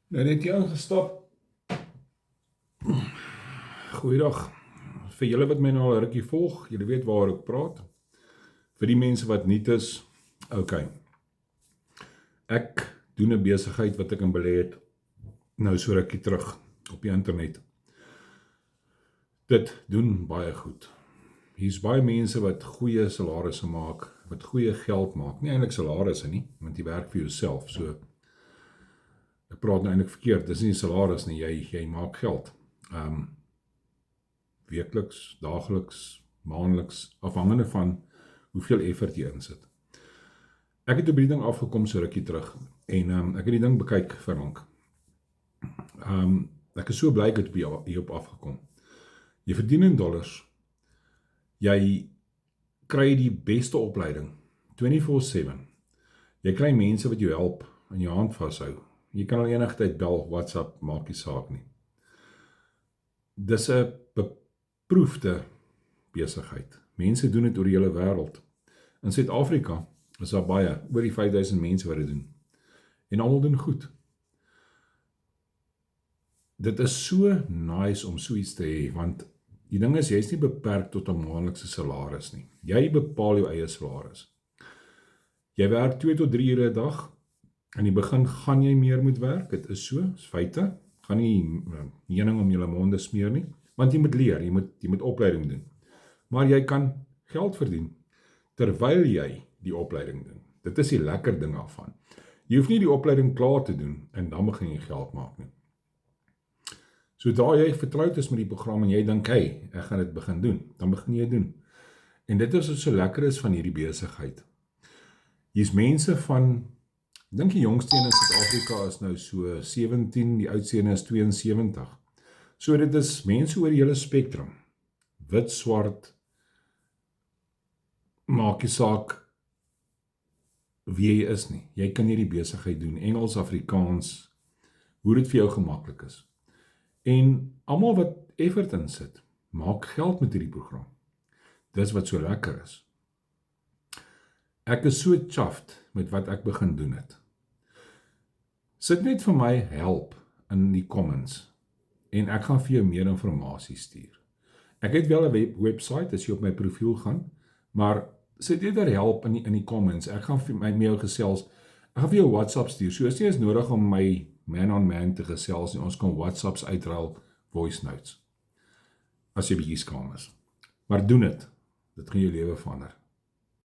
Nou net hier aangestap. Goeiedag. Vir julle wat my nou al 'n rukkie volg, julle weet waaroor ek praat. Vir die mense wat nuut is, okay. Ek doen 'n besigheid wat ek in belê het nou so rukkie terug op die internet. Dit doen baie goed. Hier's baie mense wat goeie salarisse maak, wat goeie geld maak. Nie eintlik salarisse nie, want jy werk vir jouself. So ek praat nou eintlik verkeerd. Dis nie salaris nie, jy maak geld. Weekliks, daagliks, maandeliks, afhangende van hoeveel effort jy insit. Ek het op die ding afgekom so rukkie terug en ek het die ding bekyk vir lank. Ek is so bly ek het hierop afgekom. Jy verdien in dollars. Jy kry die beste opleiding 24/7. Jy kry mense wat jou help en jou hand vashou. Jy kan al enige tyd bel, WhatsApp, maak nie saak nie. Dis 'n beproefde besigheid. Mense doen dit oor die hele wêreld. In Suid-Afrika is daar baie, oor die 5000 mense wat dit doen. En almal doen goed. Dit is so nice om so iets te hê, want die ding is, jy is nie beperk tot 'n maandelikse salaris nie. Jy bepaal jou eie salaris. Jy werk 2 tot 3 ure 'n dag. In die begin gaan jy meer moet werk, dit is so, is feite. Gaan nie heuning om julle monde smeer nie, want jy moet leer, jy moet opleiding doen. Maar jy kan geld verdien terwyl jy die opleiding doen. Dit is die lekker ding daarvan. Jy hoef nie die opleiding klaar te doen en dan begin jy geld maak nie. Sodra jy vertroud is met die program en jy dink, hey, ek gaan dit begin doen, dan begin jy doen. En dit is wat so lekker is van hierdie besigheid. Hier's mense van, ek dink die jongste een in Suid-Afrika is nou so 17, die oudste een is 72. So dit is mense oor die hele spektrum. Wit, swart, maak nie saak wie jy is nie. Jy kan hierdie besigheid doen, Engels, Afrikaans, hoe dit vir jou gemaklik is. En almal wat effort insit, maak geld met hierdie program. Dis wat so lekker is. Ek is so chuffed met wat ek begin doen het. Sit net vir my help in die comments en ek gaan vir jou meer inligting stuur. Ek het wel 'n website as jy op my profiel gaan, maar sit eerder help in die comments. Ek gaan vir met jou gesels. Ek gaan vir jou WhatsApp stuur. So is nie eens nodig om my man-on-man te gesels nie. Ons kan WhatsApps uitruil, voice notes. As jy bietjie skaam is. Maar doen dit. Dit gaan jou lewe verander.